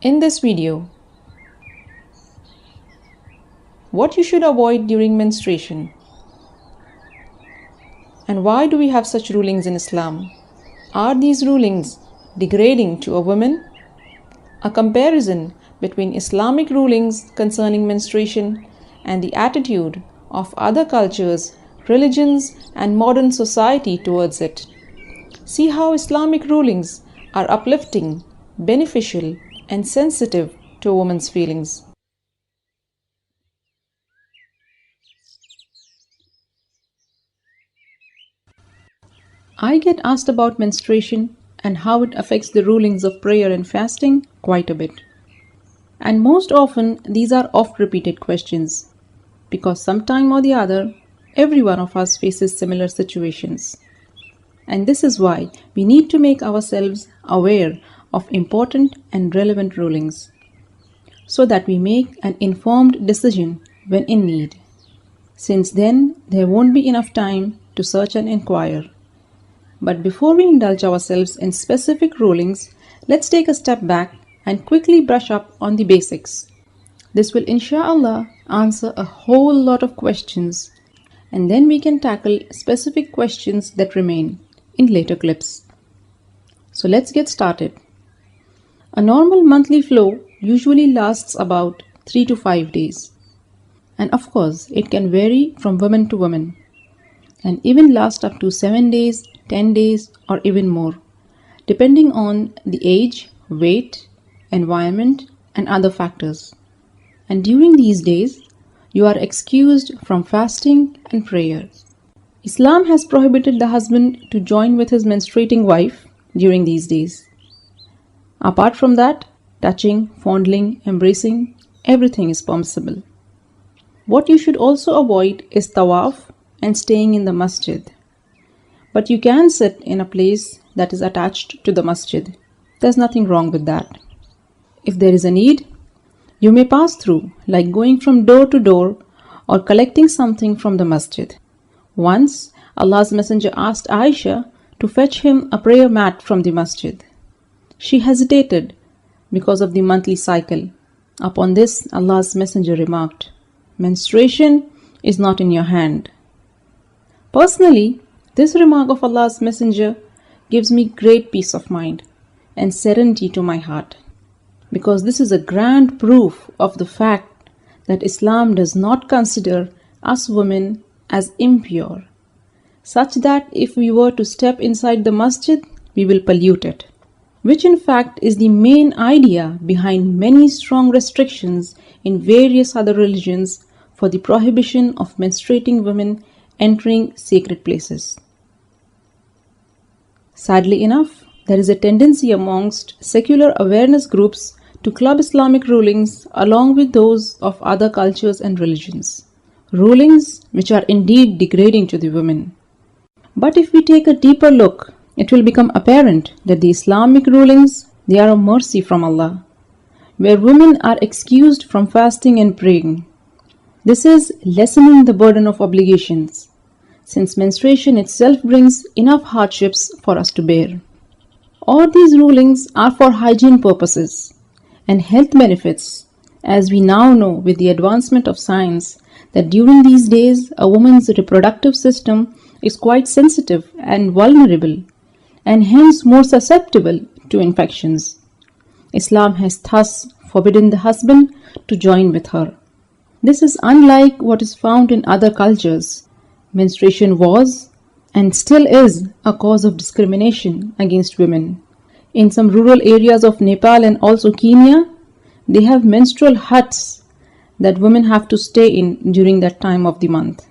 In this video, what you should avoid during menstruation, and why do we have such rulings in Islam? Are these rulings degrading to a woman? A comparison between Islamic rulings concerning menstruation and the attitude of other cultures, religions, and modern society towards it. See how Islamic rulings are uplifting, beneficial, and sensitive to a woman's feelings. I get asked about menstruation and how it affects the rulings of prayer and fasting quite a bit. And most often, these are oft-repeated questions because sometime or the other, every one of us faces similar situations. And this is why we need to make ourselves aware of important and relevant rulings so that we make an informed decision when in need. Since then, there won't be enough time to search and inquire. But before we indulge ourselves in specific rulings, let's take a step back and quickly brush up on the basics. This will inshallah answer a whole lot of questions, and then we can tackle specific questions that remain in later clips. So let's get started. A normal monthly flow usually lasts about 3 to 5 days. And of course, it can vary from woman to woman and even last up to 7 days, 10 days, or even more, depending on the age, weight, environment, and other factors. And during these days, you are excused from fasting and prayer. Islam has prohibited the husband to join with his menstruating wife during these days. Apart from that, touching, fondling, embracing, everything is permissible. What you should also avoid is tawaf and staying in the masjid. But you can sit in a place that is attached to the masjid. There's nothing wrong with that. If there is a need, you may pass through, like going from door to door or collecting something from the masjid. Once, Allah's Messenger asked Aisha to fetch him a prayer mat from the masjid. She hesitated because of the monthly cycle. Upon this, Allah's Messenger remarked, "Menstruation is not in your hand." Personally, this remark of Allah's Messenger gives me great peace of mind and serenity to my heart, because this is a grand proof of the fact that Islam does not consider us women as impure, such that if we were to step inside the masjid, we will pollute it, which in fact is the main idea behind many strong restrictions in various other religions for the prohibition of menstruating women entering sacred places. Sadly enough, there is a tendency amongst secular awareness groups to club Islamic rulings along with those of other cultures and religions, rulings which are indeed degrading to the women. But if we take a deeper look, it will become apparent that the Islamic rulings, they are a mercy from Allah, where women are excused from fasting and praying. This is lessening the burden of obligations, since menstruation itself brings enough hardships for us to bear. All these rulings are for hygiene purposes and health benefits, as we now know with the advancement of science that during these days a woman's reproductive system is quite sensitive and vulnerable, and hence more susceptible to infections. Islam has thus forbidden the husband to join with her. This is unlike what is found in other cultures. Menstruation was and still is a cause of discrimination against women. In some rural areas of Nepal and also Kenya, they have menstrual huts that women have to stay in during that time of the month.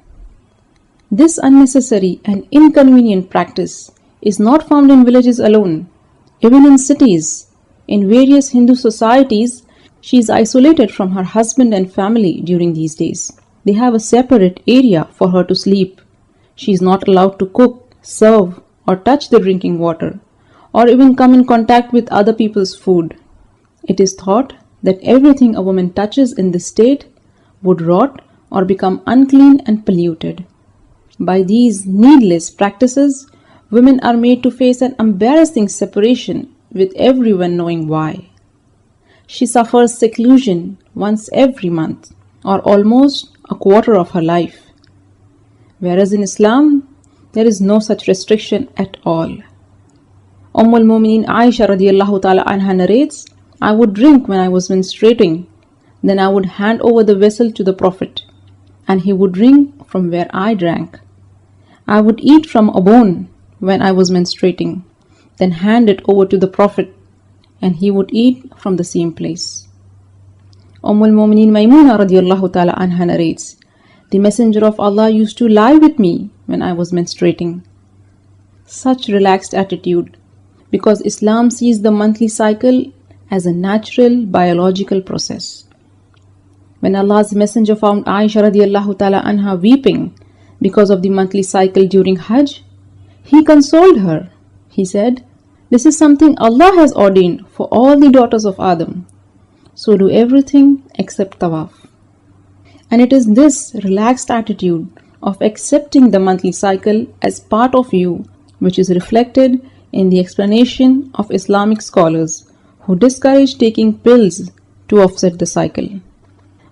This unnecessary and inconvenient practice is not found in villages alone. Even in cities, in various Hindu societies, she is isolated from her husband and family during these days. They have a separate area for her to sleep. She is not allowed to cook, serve, or touch the drinking water, or even come in contact with other people's food. It is thought that everything a woman touches in this state would rot or become unclean and polluted. By these needless practices, women are made to face an embarrassing separation with everyone knowing why. She suffers seclusion once every month, or almost a quarter of her life. Whereas in Islam, there is no such restriction at all. Al-Mu'mineen Aisha radiallahu ta'ala anha narrates, I would drink when I was menstruating, then I would hand over the vessel to the Prophet, and he would drink from where I drank. I would eat from a bone when I was menstruating, then hand it over to the Prophet, and he would eat from the same place. Al-Mu'mineen Maymuna radiallahu ta'ala anha narrates, the Messenger of Allah used to lie with me when I was menstruating. Such relaxed attitude, because Islam sees the monthly cycle as a natural biological process. When Allah's Messenger found Aisha radiallahu ta'ala anha weeping because of the monthly cycle during Hajj, he consoled her. He said, this is something Allah has ordained for all the daughters of Adam. So do everything except tawaf. And it is this relaxed attitude of accepting the monthly cycle as part of you which is reflected in the explanation of Islamic scholars who discourage taking pills to offset the cycle.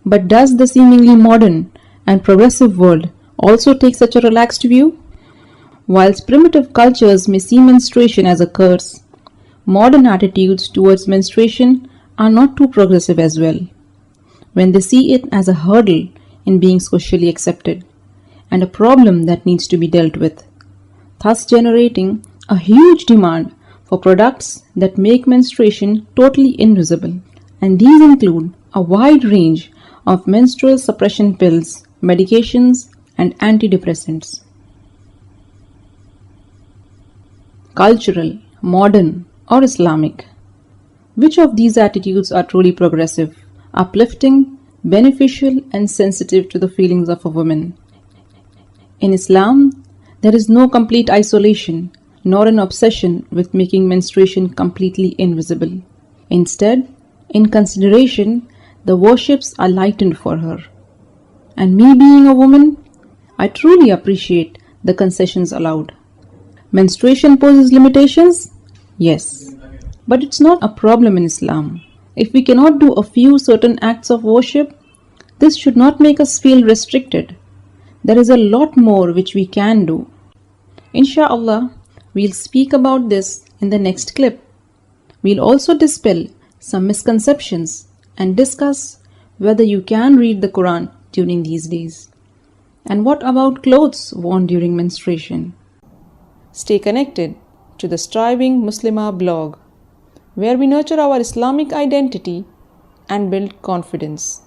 But does the seemingly modern and progressive world also take such a relaxed view? Whilst primitive cultures may see menstruation as a curse, modern attitudes towards menstruation are not too progressive as well, when they see it as a hurdle in being socially accepted and a problem that needs to be dealt with, thus generating a huge demand for products that make menstruation totally invisible. And these include a wide range of menstrual suppression pills, medications, and antidepressants. Cultural, modern, or Islamic? Which of these attitudes are truly progressive, uplifting, beneficial, and sensitive to the feelings of a woman? In Islam, there is no complete isolation nor an obsession with making menstruation completely invisible. Instead, in consideration, the worships are lightened for her. And me being a woman, I truly appreciate the concessions allowed. Menstruation poses limitations? Yes. But it's not a problem in Islam. If we cannot do a few certain acts of worship, this should not make us feel restricted. There is a lot more which we can do. Insha'Allah, we'll speak about this in the next clip. We'll also dispel some misconceptions and discuss whether you can read the Quran during these days. And what about clothes worn during menstruation? Stay connected to the Striving Muslimah blog, where we nurture our Islamic identity and build confidence.